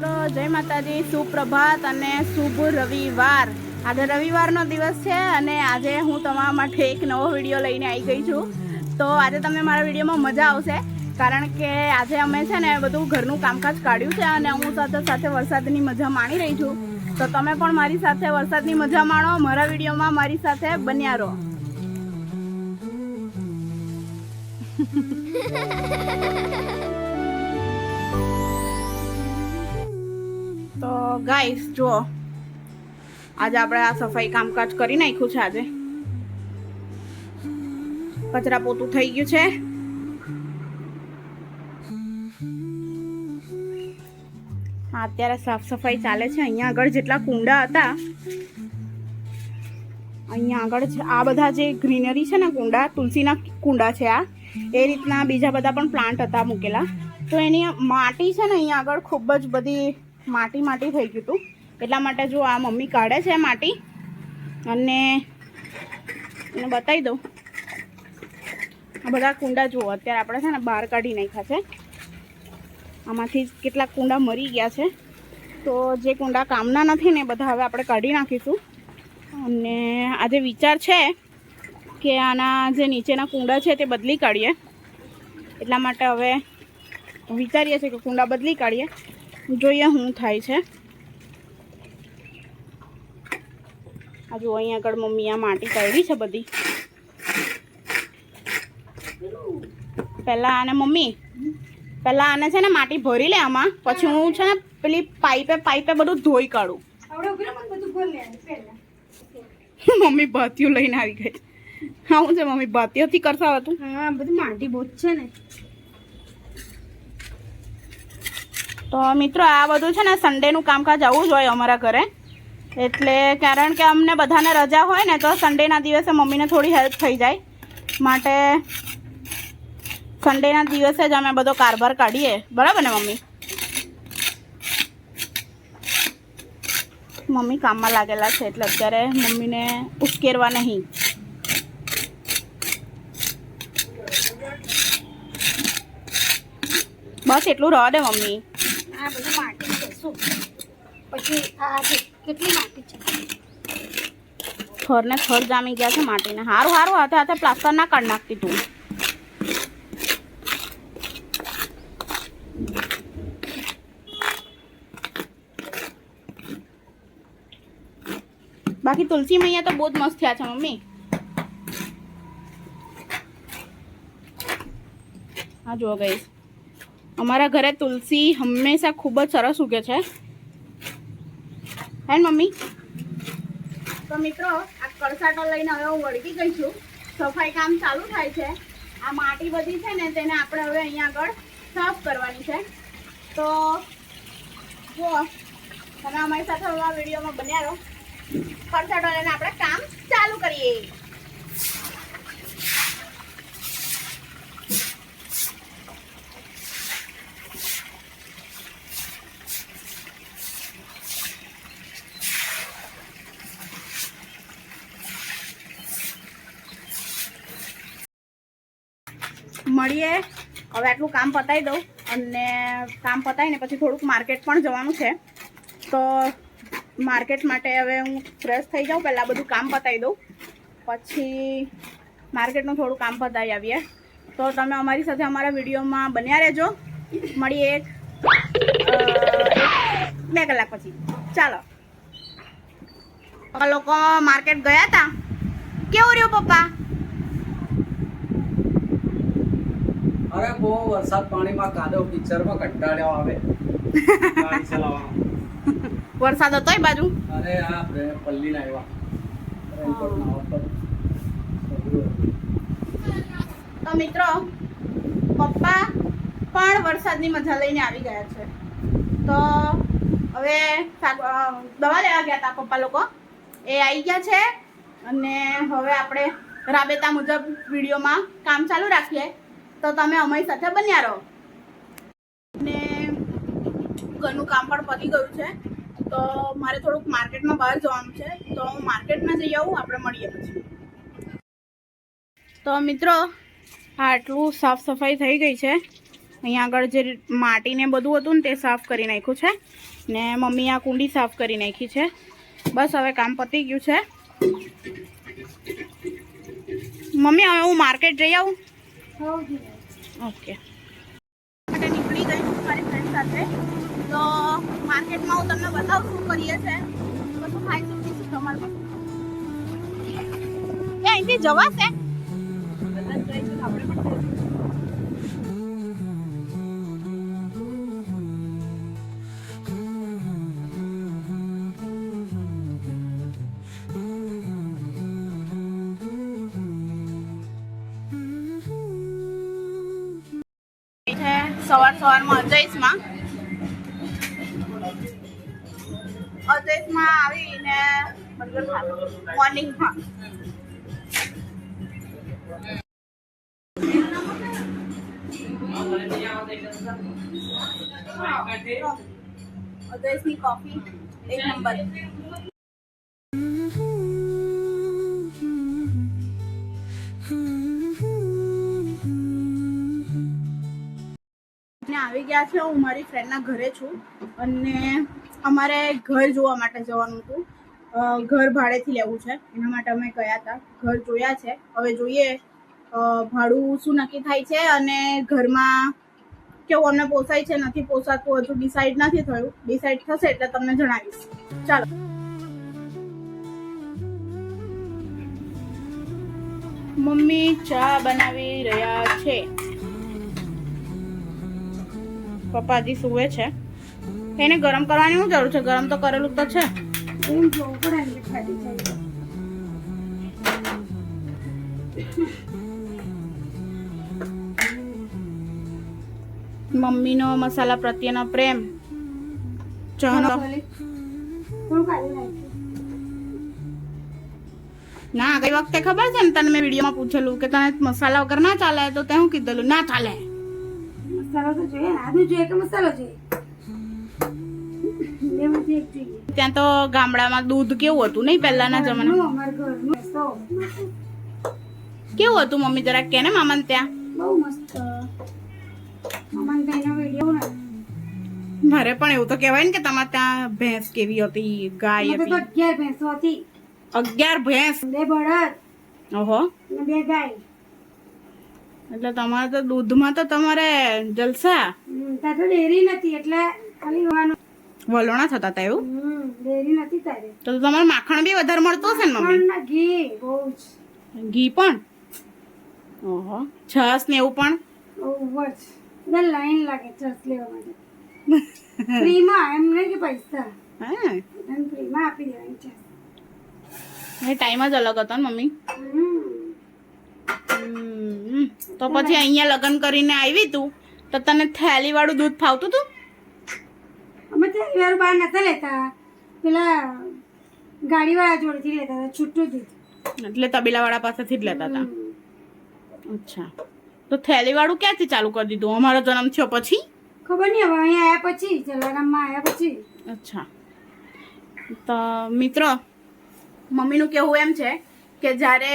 મિત્રો જય માતાજી, સુપ્રભાત અને શુભ રવિવાર। આજે રવિવારનો દિવસ છે અને આજે હું તમારા માટે એક નવો વિડીયો લઈને આવી ગઈ છું। તો આજે તમને મારા વિડીયોમાં મજા આવશે, કારણ કે આજે અમે છે ને બધું ઘરનું કામકાજ કાઢ્યું છે અને હું સાથે સાથે વરસાદની મજા માણી રહી છું। તો તમે પણ મારી સાથે વરસાદની મજા માણો, મારા વિડીયોમાં મારી સાથે બન્યા રહો। તો ગાઈસ જો આજે આપણે આ સફાઈ કામકાજ કરી નાખ્યું છે। આજે કચરા પોતું થઈ ગયું છે। હા, અત્યારે સાફ સફાઈ ચાલે છે। અહીંયા આગળ જેટલા કુંડા હતા, અહીંયા આગળ આ બધા જે ગ્રીનરી છે ને કુંડા, તુલસીના કુંડા છે આ, એ રીતના બીજા બધા પણ પ્લાન્ટ હતા મૂકેલા। તો એની માટી છે ને અહીંયા આગળ ખૂબ જ બધી માટી થઈ ગયું હતું, એટલા માટે જો આ મમ્મી કાઢે છે માટી અને એને બતાવી દઉં। આ બધા કુંડા જુઓ, અત્યારે આપણે છે ને બહાર કાઢી નાખ્યા છે। આમાંથી કેટલાક કુંડા મરી ગયા છે, તો જે કુંડા કામના નથી ને બધા હવે આપણે કાઢી નાખીશું। અને આજે વિચાર છે કે આના જે નીચેના કુંડા છે તે બદલી કાઢીએ, એટલા માટે હવે વિચારીએ છીએ કે કુંડા બદલી કાઢીએ, જોઈએ શું થાય છે। આ જો અહીંયા આગળ મમ્મી આ માટી કાઢી છે બધી। પહેલાં આને છે ને માટી ભરી લે આમાં, પછી હું છે ને પેલી પાઇપે બધું ધોઈ કાઢું। મમ્મી ભાતીઓ લઈને આવી ગઈ। હા, હું છે મમ્મી ભાતીઓથી કરતા હતું। હા, બધી માટી બહુ છે ને। તો મિત્રો આ બધું છે ને સન્ડેનું કામકાજ આવું જ હોય અમારા ઘરે, એટલે કારણ કે અમને બધાને રજા હોય ને તો સન્ડેના દિવસે મમ્મીને થોડી હેલ્પ થઈ જાય, માટે સન્ડેના દિવસે જ અમે બધો કારભાર કાઢીએ, બરાબર ને મમ્મી? મમ્મી કામમાં લાગેલા છે એટલે અત્યારે મમ્મીને ઉશ્કેરવા નહીં। બસ એટલું રહે દે મમ્મી। આ બધું માટી છે શું? પછી આ કેટલી માટી છે? થરને થર જામી ગયા છે માટીને। હારું હાથે હાથે પ્લાસ્ટર ના કાઢી નાખતી તું। બાકી તુલસી મૈયા તો બહુ જ મસ્ત થયા છે મમ્મી। હા જુઓ ગઈ, અમારા ઘરે તુલસી હંમેશા ખૂબ જ સરસ ઉગે છે, હે ને મમ્મી? તો મિત્રો આ કળસાટો લઈને હવે હું વળગી ગઈ છું। સફાઈ કામ ચાલુ થાય છે। આ માટી બધી છે ને તેને આપણે હવે અહીંયા આગળ સાફ કરવાની છે। તો જો તમે અમારી સાથે હવે આ વિડીયોમાં બન્યા રહો। કળસાટો લઈને આપણે કામ ચાલુ કરીએ। મળીએ હવે, આટલું કામ પતાવી દઉં અને કામ પતાવીને પછી થોડુંક માર્કેટ પણ જવાનું છે। તો માર્કેટ માટે હવે હું ફ્રેશ થઈ જાઉં, પહેલાં બધું કામ પતાવી દઉં, પછી માર્કેટનું થોડું કામ પતાવી આવીએ। તો તમે અમારી સાથે અમારા વિડીયોમાં બન્યા રહેજો। મળીએ 2 કલાક પછી। ચાલો, પપ્પા લોકો માર્કેટ ગયા હતા। કેવું રહ્યું પપ્પા? અરે બહુ વરસાદ પાણીમાં કાદવ કિચડમાં કંટાળ્યો આવે ગાડી ચલાવવાનો। વરસાદ હતો એ બાજુ? અરે આ પલ્લી આવ્યા। તો મિત્રો પપ્પા પણ વરસાદની મજા લઈને આવી ગયા છે। તો હવે દવા લેવા ગયા હતા પપ્પા લોકો, એ આવી ગયા છે અને હવે આપણે રાબેતા મુજબ વિડીયોમાં કામ ચાલુ રાખીએ। તો તમે અમારી સાથે બન્યા રહો। અને ઘરનું કામ પણ પતી ગયું છે, તો મારે થોડુંક માર્કેટમાં બહાર જવાનું છે, તો હું માર્કેટમાં જઈ આવું, આપણે મળીએ પછી। તો મિત્રો આટલું સાફ સફાઈ થઈ ગઈ છે અહીંયા આગળ જે માટી ને બધું હતું ને તે સાફ કરી નાખ્યું છે ને મમ્મી આ કુંડી સાફ કરી નાખી છે. બસ હવે કામ પતી ગયું છે. મમ્મી હવે હું માર્કેટ જઈ આવું. ઓકે માટે નીકળી ગઈ છું મારી ફ્રેન્ડ સાથે. તો માર્કેટમાં હું તમને બતાવું શું કરીએ છે, બધું ખાઈશું પીશું તમારે. એ અહીંથી જવાશે? સવારમાં અજયસમાં આવીને બર્ગર ખાધું મોર્નિંગમાં. અજયસની કોફી એક નંબર. આવી ગયા છે. હું મારી ફ્રેન્ડના ઘરે છું અને અમારે ઘર જોવા માટે જવાનું હતું. ઘર ભાડેથી લેવું છે એના માટે અમે ગયા હતા. ઘર જોયા છે, હવે જોઈએ ભાડું શું નક્કી થાય છે અને ઘરમાં કેવું અમને પોસાય છે નથી પોસાતું હજુ ડિસાઈડ નથી થયું. ડિસાઈડ થશે એટલે તમને જણાવીશ. ચાલો. મમ્મી ચા બનાવી રહ્યા છે. પપ્પાજી સુવે છે. એને ગરમ કરવાની શું જરૂર છે? ગરમ તો કરેલું તો છે. મમ્મીનો મસાલા પ્રત્યેનો પ્રેમ. ચાનો ના ગઈ વખતે ખબર છે ને તને મેં વિડીયોમાં પૂછેલું કે તને મસાલા વગર ના ચાલે, તો તે હું કીધેલું ના ચાલે. મસાલો તો જોઈએ ને, આદુ જોઈએ કે મસાલો જોઈએ? બેમાંથી એક જોઈએ. ત્યાં તો ગામડામાં દૂધ કેવું હતું નહીં પહેલાના જમાનામાં? અમારા ઘરનું તો કેવું હતું મમ્મી જરાક કે ને મામાને ત્યાં? બહુ મસ્ત. મામાને ત્યાંનો વિડીયો ને મારે પણ એવું તો કહેવાય ને કે તમારે ત્યાં ભેંસ કેવી હતી, ગાય અમે તો હતી? 11 ભેંસો હતી. 11 ભેંસ? 2 બળદ ઓહો. અને 2 ગાય. એટલે તમારે તો દૂધમાં તો તમારે જલસા. ત્યાં તો ડેરી નથી એટલે ખાલી વલોણા થતા હતા એવું? ડેરી નથી તારે. તો તમારે માખણ બી વધારે મળતું હશે ને મમ્મી? ના ઘી બહુ જ. ઘી પણ? ઓહો. છાસ ને એવું પણ? બહુ જ. બધા લાઈન લાગે ચર્ચ લેવા માટે. ફ્રીમાં એમ નહીં કે પૈસા. હા બધાને ફ્રીમાં આપી દેવાની છે. એ ટાઈમ જ અલગ હતો ને મમ્મી. તો પછી અહીંયા લગ્ન કરીને આવી તું તો તને થેલી વાળું દૂધ ફાવતું તું? અમે તો યાર બહાર નતા લેતા, પેલા ગાડીવાળા જોડેથી લેતા હતા છૂટું દૂધ. એટલે તબેલા વાળા પાસેથી જ લેતા હતા. અચ્છા. તો થેલી વાળું ક્યાંથી ચાલુ કરી દીધું? અમારો જન્મ થયો પછી? ખબર નહીં, હવે અહીંયા આવ્યા પછી, જલારામમાં આવ્યા પછી. અચ્છા. તો મિત્રો મમ્મીનું કહેવું એમ છે કે જ્યારે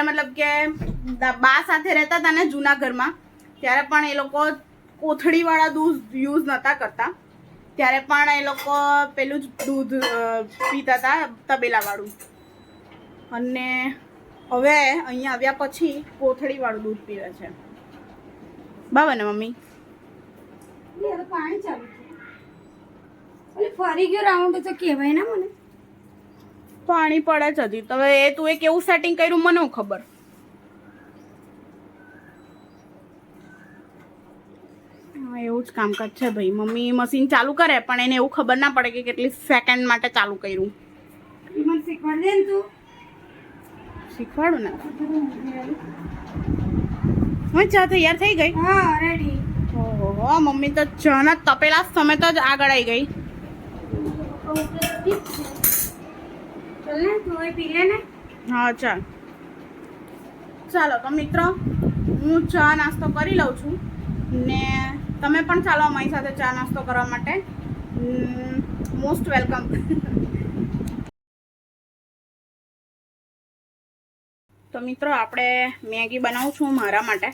મતલબ કે બા સાથે રહેતા હતા ને જૂના ઘરમાં, ત્યારે પણ એ લોકો કોથળીવાળા દૂધ યુઝ નહોતા કરતા. ત્યારે પણ એ લોકો પેલું જ દૂધ પીતા હતા, તબેલાવાળું. અને હવે અહીંયા આવ્યા પછી કોથળીવાળું દૂધ પીવે છે. બરાબર ને મમ્મી? પાણી ચાલુ થયું. ફરી ગયો રાઉન્ડ તો કહેવાય ને મને. પાણી પડે જ હતી. તો હવે તું એ કેવું સેટિંગ કર્યું મને ખબર. એવું જ કામકાજ છે ભાઈ. મમ્મી મશીન ચાલુ કરે પણ એને એવું ખબર ના પડે કે કેટલી સેકન્ડ માટે ચાલુ કર્યું. મને શીખવાડ દે ને તું. શીખવાડું ને. હા ચા તૈયાર થઈ ગઈ? હા રેડી. ઓહો મમ્મી તો ચાના તપેલા સમેત જ આગળ આવી ગઈ. ચાલ ને તું પી લે ને. હા ચાલ. ચાલો તો મિત્રો હું ચા નાસ્તો કરી લઉં છું ને તમે પણ ચાલો અમારી સાથે ચા નાસ્તો કરવા માટે. Most welcome. તો મિત્રો આપણે મેગી બનાવું છું મારા માટે.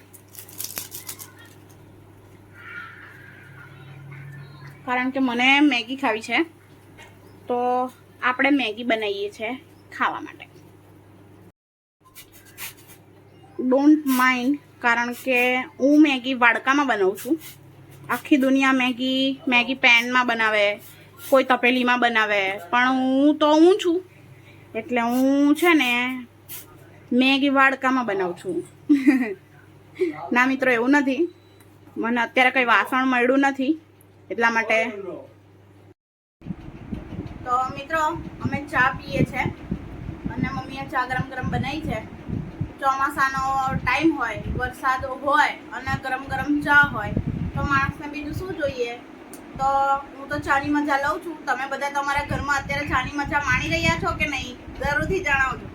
કારણ કે મને મેગી ખાવી છે, તો આપણે મેગી બનાવીએ છીએ ખાવા માટે. ડોન્ટ માઇન્ડ, કારણ કે હું મેગી વાડકામાં બનાવું છું. આખી દુનિયા મેગી પેનમાં બનાવે, કોઈ તપેલીમાં બનાવે, પણ હું છું એટલે હું છે ને મેગી વાડકામાં બનાવું છું. ના મિત્રો, એવું નથી. મને અત્યારે કંઈ વાસણ મળ્યું નથી એટલા માટે. તો મિત્રો, અમે ચા પીએ છીએ અને મમ્મીએ ચા ગરમ ગરમ બનાવી છે. ચોમાસાનો ટાઈમ હોય, વરસાદ હોય અને ગરમ ગરમ ચા હોય તો માણસને બીજું શું જોઈએ. તો હું તો ચાની મજા લઉં છું. તમે બધા તમારા ઘરમાં અત્યારે ચાની મજા માણી રહ્યા છો કે નહીં, જરૂરથી જણાવજો.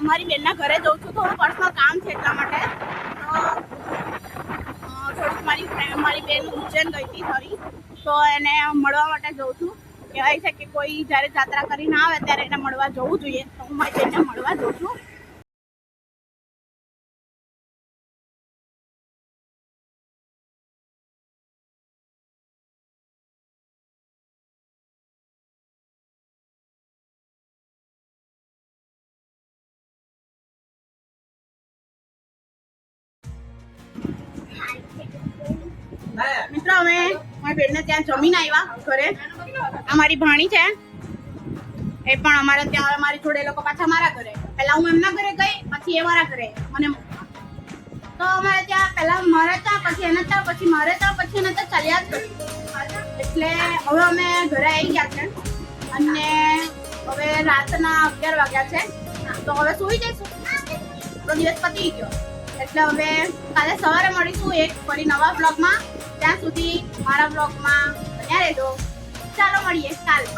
મારી બેનના ઘરે જઉં છું, થોડું પર્સનલ કામ છે એટલા માટે. તો થોડુંક મારી બેન ઉજ્જૈન ગઈ હતી ખરી, તો એને મળવા માટે જઉં છું. કહેવાય છે કે કોઈ જ્યારે જાત્રા કરીને આવે ત્યારે એને મળવા જવું જોઈએ, તો હું મારી બેનને મળવા જઉં છું. મિત્રો, અમે મારી બેનને ત્યાં જમીન આવ્યા ઘરે. અમારી ભાણી છે, એ પણ અમારે ત્યાં હવે મારી જોડે, લોકો પાછા મારા ઘરે. પહેલા હું એમના ઘરે ગઈ, પછી એ મારા ઘરે મને. તો અમારે ત્યાં પહેલા મારે ત્યાં, પછી એને ત્યાં, પછી મારે ત્યાં, પછી એને ત્યાં ચાલ્યા જ કર્યું. એટલે હવે અમે ઘરે આવી ગયા છે અને હવે રાતના 11 વાગ્યા છે, તો હવે સૂઈ જઈશું. આપણો દિવસ પતી ગયો એટલે હવે કાલે સવારે મળીશું એક ફરી નવા બ્લોગમાં. ત્યાં સુધી મારા બ્લોગમાં બન્યા રહેજો. ચાલો મળીએ કાલે.